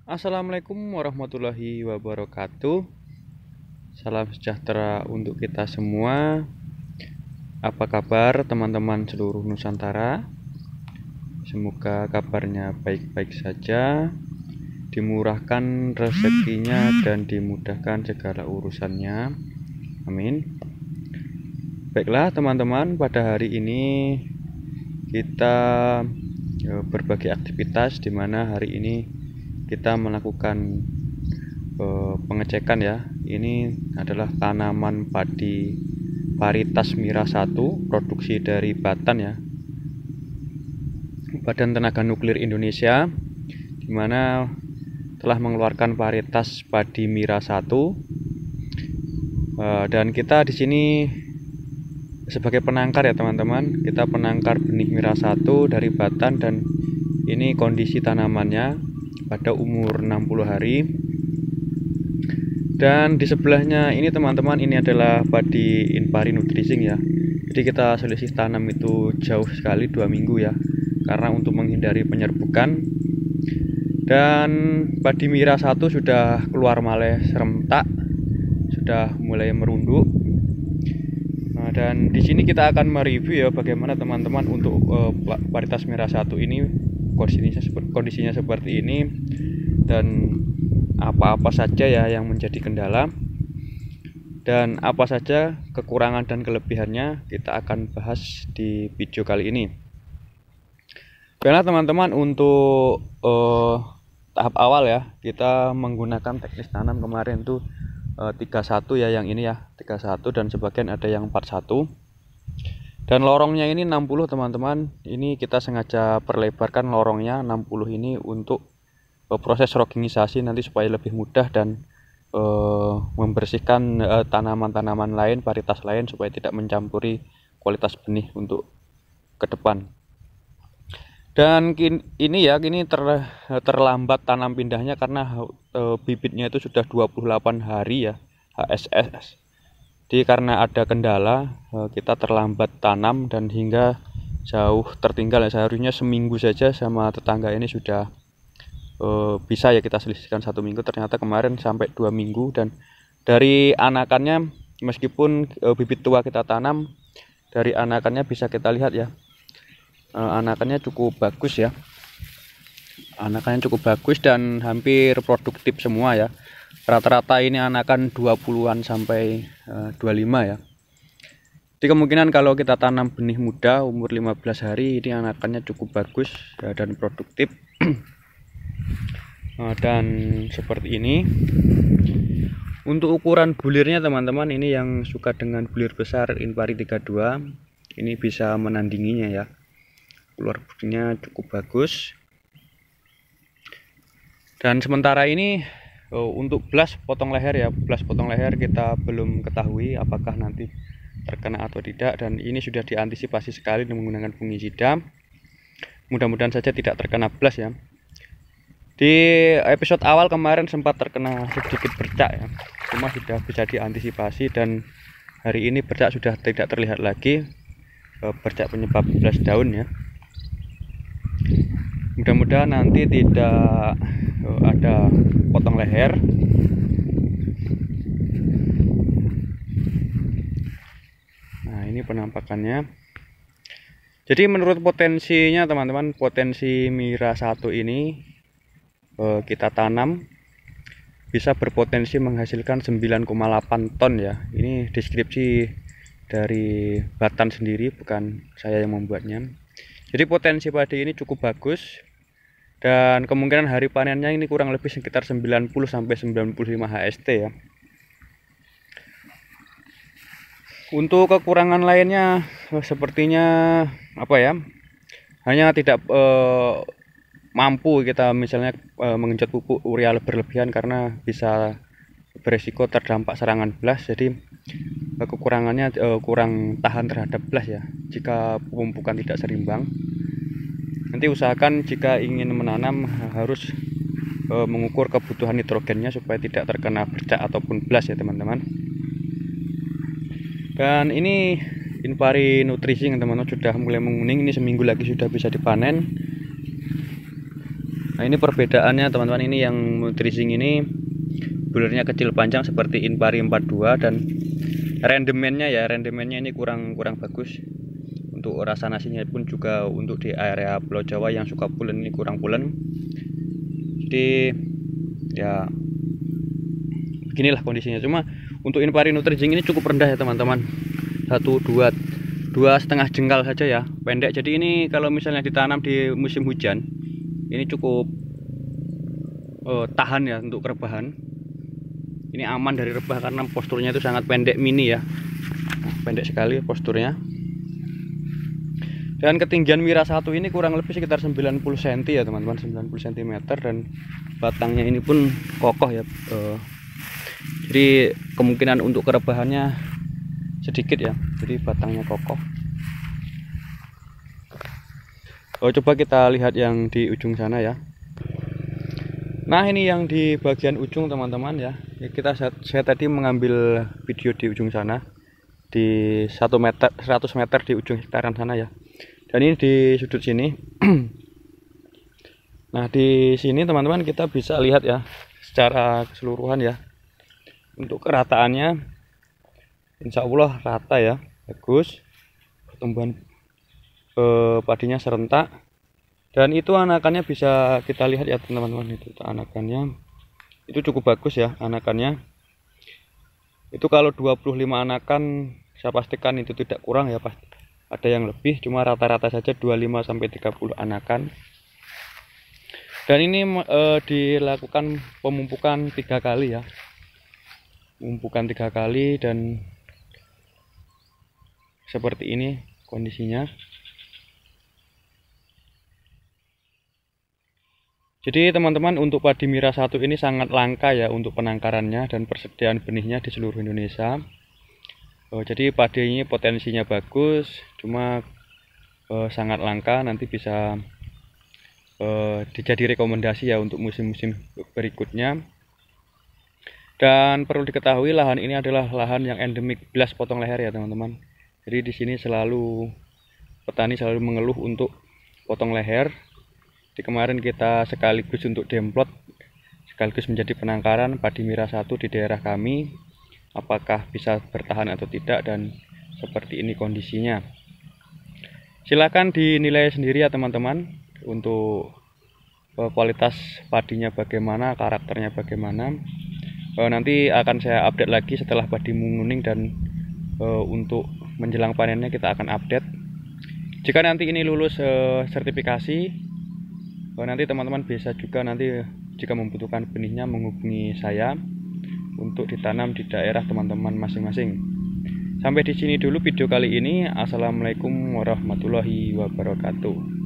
Assalamualaikum warahmatullahi wabarakatuh. Salam sejahtera untuk kita semua. Apa kabar teman-teman seluruh Nusantara? Semoga kabarnya baik-baik saja, dimurahkan rezekinya dan dimudahkan segala urusannya. Amin. Baiklah teman-teman, pada hari ini kita berbagi aktivitas di mana hari ini kita melakukan pengecekan ya. Ini adalah tanaman padi varietas Mira 1 produksi dari Batan ya, Badan Tenaga Nuklir Indonesia, di mana telah mengeluarkan varietas padi Mira 1. Dan kita di sini sebagai penangkar ya teman-teman. Kita penangkar benih Mira 1 dari Batan, dan ini kondisi tanamannya pada umur 60 hari. Dan di sebelahnya ini teman-teman, ini adalah padi Inpari Nutrising ya. Jadi kita selisih tanam itu jauh sekali, 2 minggu ya, karena untuk menghindari penyerbukan. Dan padi Mira 1 sudah keluar maleh serentak, sudah mulai merunduk. Dan di sini kita akan mereview ya bagaimana teman-teman untuk varietas Mira 1 ini kondisinya seperti ini, dan apa-apa saja ya yang menjadi kendala, dan apa saja kekurangan dan kelebihannya kita akan bahas di video kali ini. Karena teman-teman, untuk tahap awal ya, kita menggunakan teknis tanam kemarin tuh 31 ya, yang ini ya 31, dan sebagian ada yang 41. Dan lorongnya ini 60 teman-teman. Ini kita sengaja perlebarkan lorongnya 60 ini untuk proses roggingisasi nanti supaya lebih mudah, dan membersihkan tanaman-tanaman lain, varietas lain, supaya tidak mencampuri kualitas benih untuk ke depan. Dan ini terlambat tanam pindahnya karena bibitnya itu sudah 28 hari ya, HSS. Jadi karena ada kendala, kita terlambat tanam dan hingga jauh tertinggal ya. Seharusnya seminggu saja sama tetangga ini sudah bisa ya kita selisihkan 1 minggu, ternyata kemarin sampai 2 minggu. Dan dari anakannya, meskipun bibit tua kita tanam, dari anakannya bisa kita lihat ya, anakannya cukup bagus ya. Anakannya cukup bagus dan hampir produktif semua ya. Rata-rata ini anakan 20-an sampai 25 ya. Jadi kemungkinan kalau kita tanam benih muda umur 15 hari, ini anakannya cukup bagus ya, dan produktif. Dan seperti ini. Untuk ukuran bulirnya teman-teman, ini yang suka dengan bulir besar Inpari 32 ini bisa menandinginya ya. Keluar bulirnya cukup bagus. Dan sementara ini untuk belas potong leher ya, belas potong leher kita belum ketahui apakah nanti terkena atau tidak, dan ini sudah diantisipasi sekali dengan menggunakan fungisida. Mudah-mudahan saja tidak terkena belas ya. Di episode awal kemarin sempat terkena sedikit bercak ya, cuma sudah bisa diantisipasi, dan hari ini bercak sudah tidak terlihat lagi, bercak penyebab belas daun ya. Mudah-mudahan nanti tidak ada potong leher. Nah, ini penampakannya. Jadi menurut potensinya teman-teman, potensi Mira 1 ini kita tanam bisa berpotensi menghasilkan 9,8 ton ya. Ini deskripsi dari Batan sendiri, bukan saya yang membuatnya. Jadi potensi padi ini cukup bagus, dan kemungkinan hari panennya ini kurang lebih sekitar 90 sampai 95 HST ya. Untuk kekurangan lainnya sepertinya apa ya? Hanya tidak mampu kita misalnya mengenjot pupuk urea berlebihan, karena bisa beresiko terdampak serangan belas. Jadi kekurangannya kurang tahan terhadap belas ya, jika pemupukan tidak seimbang. Nanti usahakan jika ingin menanam harus mengukur kebutuhan nitrogennya supaya tidak terkena bercak ataupun belas ya teman-teman. Dan ini Inpari Nutrising teman-teman sudah mulai menguning, ini seminggu lagi sudah bisa dipanen. Nah ini perbedaannya teman-teman, ini yang nutricing ini bulernya kecil panjang seperti Inpari 42, dan rendemennya ini kurang bagus. Untuk rasa nasinya pun juga untuk di area Pulau Jawa yang suka pulen ini kurang pulen. Jadi ya beginilah kondisinya. Cuma untuk Inpari nutricing ini cukup rendah ya teman-teman, 2,5 jengkal saja ya, pendek. Jadi ini kalau misalnya ditanam di musim hujan ini cukup tahan ya untuk rebahan. Ini aman dari rebah karena posturnya itu sangat pendek, mini ya. Nah, pendek sekali posturnya. Dan ketinggian Mira 1 ini kurang lebih sekitar 90 cm ya teman-teman, 90 cm, dan batangnya ini pun kokoh ya. Jadi kemungkinan untuk kerebahannya sedikit ya, jadi batangnya kokoh. Coba kita lihat yang di ujung sana ya. Nah ini yang di bagian ujung teman-teman ya. Saya tadi mengambil video di ujung sana, di 100 meter di ujung sekitaran sana ya. Dan ini di sudut sini. Nah di sini teman-teman kita bisa lihat ya secara keseluruhan ya. Untuk kerataannya insya Allah rata ya, bagus. Pertumbuhan padinya serentak. Dan itu anakannya bisa kita lihat ya teman-teman, itu anakannya itu cukup bagus ya anakannya. Itu kalau 25 anakan saya pastikan itu tidak kurang ya, pasti ada yang lebih, cuma rata-rata saja 25 sampai 30 anakan. Dan ini dilakukan pemupukan 3 kali ya. Pemupukan 3 kali dan seperti ini kondisinya. Jadi teman-teman, untuk padi Mira 1 ini sangat langka ya untuk penangkarannya dan persediaan benihnya di seluruh Indonesia. Jadi padi ini potensinya bagus, cuma sangat langka. Nanti bisa dijadi rekomendasi ya untuk musim-musim berikutnya. Dan perlu diketahui lahan ini adalah lahan yang endemik belas potong leher ya teman-teman. Jadi di sini petani selalu mengeluh untuk potong leher. Di kemarin kita sekaligus untuk demplot, sekaligus menjadi penangkaran padi Mira 1 di daerah kami, apakah bisa bertahan atau tidak, dan seperti ini kondisinya. Silakan dinilai sendiri ya teman-teman, untuk kualitas padinya bagaimana, karakternya bagaimana. Nanti akan saya update lagi setelah padi menguning, dan untuk menjelang panennya kita akan update. Jika nanti ini lulus sertifikasi, nanti teman-teman bisa juga nanti jika membutuhkan benihnya menghubungi saya untuk ditanam di daerah teman-teman masing-masing. Sampai di sini dulu video kali ini. Assalamualaikum warahmatullahi wabarakatuh.